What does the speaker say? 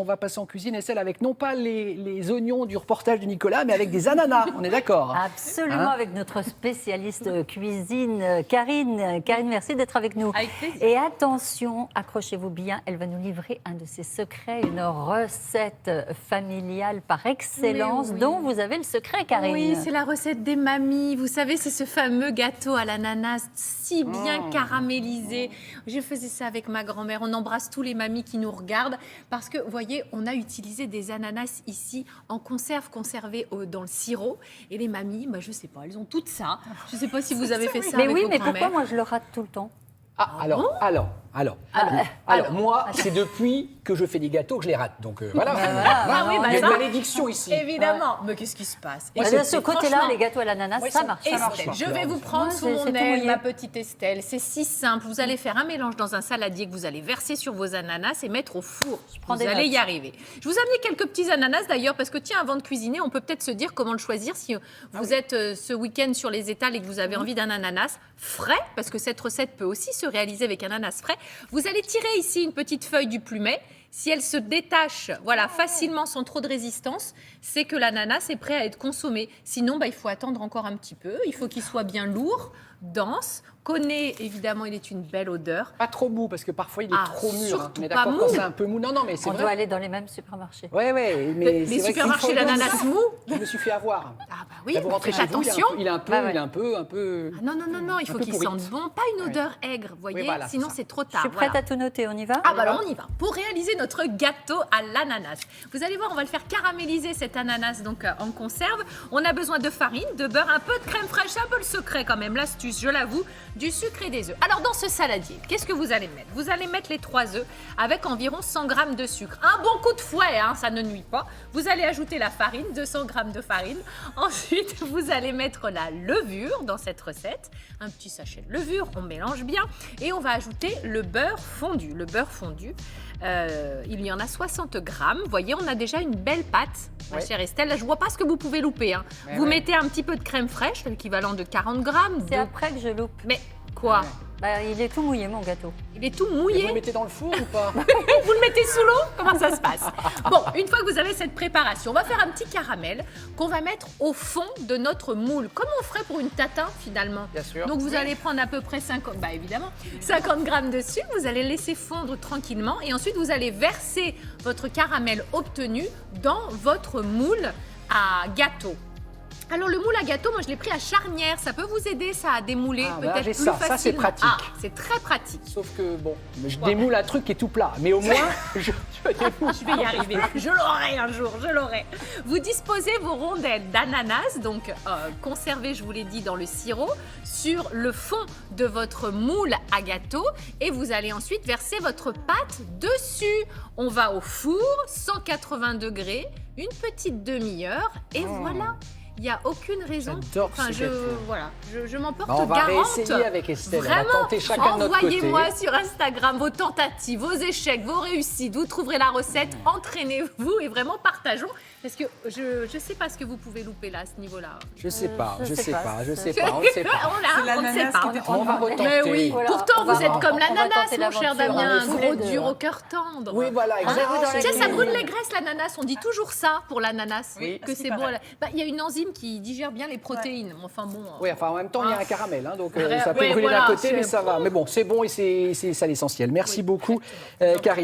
on va passer en cuisine, Estelle, avec non pas les oignons du reportage de Nicolas, mais avec des ananas. On est d'accord? Absolument, avec notre spécialiste cuisine, Karine. Karine, merci d'être avec nous. Avec plaisir. Et attention, accrochez-vous bien, elle va nous livrer un de ses secrets, une recette familiale par excellence, Mais oui. dont vous avez le secret, Karine. Oui, c'est la recette des mamies. Vous savez, c'est ce fameux gâteau à l'ananas si bien caramélisé. Je faisais ça avec ma grand-mère. On embrasse tous les mamies qui nous regardent parce que, vous voyez, on a utilisé des ananas ici en conserve, conservés dans le sirop. Et les mamies, bah, je ne sais pas, elles ont toutes ça. Je ne sais pas si vous avez fait ça Mais avec oui, vos mais pourquoi grand-mères. moi je le rate tout le temps? Alors, moi, c'est depuis que je fais des gâteaux que je les rate. Donc voilà. Ah oui, bah il y a une ça, malédiction ici. évidemment. Mais qu'est-ce qui se passe? Moi, Écoutez, de ce côté-là, franchement, les gâteaux à l'ananas, Oui, ça marche. Estelle, je vais vous prendre Ouais, sous c'est mon tout aile, mouillé. ma petite Estelle. C'est si simple. Vous allez faire un mélange dans un saladier que vous allez verser sur vos ananas et mettre au four. prends Vous des allez notes. y arriver. Je vous ai amené quelques petits ananas d'ailleurs parce que tiens, avant de cuisiner, on peut peut-être se dire comment le choisir si vous êtes ce week-end sur les étals et que vous avez envie d'un ananas frais, parce que cette recette peut aussi se réaliser avec un ananas frais. Vous allez tirer ici une petite feuille du plumet. Si elle se détache facilement sans trop de résistance, c'est que l'ananas est prêt à être consommé. Sinon, il faut attendre encore un petit peu. Il faut qu'il soit bien lourd, dense. Connaît, évidemment, il est une belle odeur. Pas trop mou, parce que parfois il est trop mûr. surtout Mais pas d'accord, mou. quand c'est un peu mou. Non, mais c'est On doit vrai. aller dans les mêmes supermarchés. Ouais, mais Les c'est vrai que supermarchés une fois, d'ananas mou. je me suis fait avoir. Ah bah oui, Là, vous rentrez faites chez vous, attention. il est un peu, Ah ouais. il est un peu. Ah non, il faut peu qu'il pourrite. sente bon, pas une odeur aigre, vous voyez, Oui, voilà, sinon c'est ça. c'est trop Je tard. suis prête voilà. à tout noter, on y va? Ah bah alors on y va. Pour réaliser notre gâteau à l'ananas, vous allez voir, on va le faire caraméliser cet ananas donc en conserve. On a besoin de farine, de beurre, un peu de crème fraîche, c'est un peu le secret quand même, l'astuce, je l'avoue, du sucre et des œufs. Alors dans ce saladier, qu'est-ce que vous allez mettre? Vous allez mettre les 3 œufs avec environ 100 g de sucre. Un bon coup de fouet, hein, ça ne nuit pas. Vous allez ajouter la farine, 200 g de farine. Ensuite, vous allez mettre la levure dans cette recette, un petit sachet de levure, on mélange bien et on va ajouter le beurre fondu. Le beurre fondu, il y en a 60 grammes. Vous voyez, on a déjà une belle pâte, ma Ouais. chère Estelle. Là, je vois pas ce que vous pouvez louper. Hein. Ouais, vous ouais. mettez un petit peu de crème fraîche, l'équivalent de 40 grammes. C'est après que je loupe. Mais quoi? Ouais. Bah, il est tout mouillé, mon gâteau. Il est tout Et vous mouillé. le mettez dans le four ou pas? Vous le mettez sous l'eau? Comment ça se passe? Bon, une fois que vous avez cette préparation, on va faire un petit caramel qu'on va mettre au fond de notre moule, comme on ferait pour une tatin finalement. Bien sûr. Donc vous allez prendre à peu près 50, évidemment, 50 grammes de sucre, vous allez laisser fondre tranquillement et ensuite vous allez verser votre caramel obtenu dans votre moule à gâteau. Alors le moule à gâteau, moi je l'ai pris à charnière, ça peut vous aider ça à démouler Ah, bah, peut-être j'ai plus ça, facilement. ça, c'est pratique. Ah, c'est très pratique. Sauf que bon, je démoule un truc qui est tout plat. Mais au moins, je démoule. Je vais y arriver. Je l'aurai un jour, je l'aurai. Vous disposez vos rondelles d'ananas, donc conservées, je vous l'ai dit, dans le sirop, sur le fond de votre moule à gâteau et vous allez ensuite verser votre pâte dessus. On va au four, 180 degrés, une petite demi-heure et voilà. Il n'y a aucune raison. J'adore ce gâteau. Voilà, je m'en porte Bah, on va garante. réessayer avec Estelle. On va Vraiment, tenter chacun de notre côté. envoyez-moi sur Instagram vos tentatives, vos échecs, vos réussites. Vous trouverez la recette. Entraînez-vous et vraiment partageons. Parce que je ne sais pas ce que vous pouvez louper là, à ce niveau-là. Je sais pas, je je sais sais pas. pas, je sais pas, on ne sait pas. On ne sait pas. On va retenter. Mais oui, Voilà, pourtant on va- vous êtes comme on va l'ananas, tenter mon cher l'aventure. Damien, On est tous gros les deux, dur hein. au cœur tendre. Oui, voilà, exactement. vous dans la Tu sais, ça cuisine. brûle les graisses, l'ananas. On dit toujours ça pour l'ananas, Oui. que c'est bon. Il y a une enzyme qui digère bien les protéines. Enfin bon. Oui, enfin en même temps, il y a un caramel, hein, donc ça peut Ouais, brûler voilà, d'un côté, mais c'est- ça va. Mais bon, c'est bon et c'est ça l'essentiel. Merci beaucoup, Karine.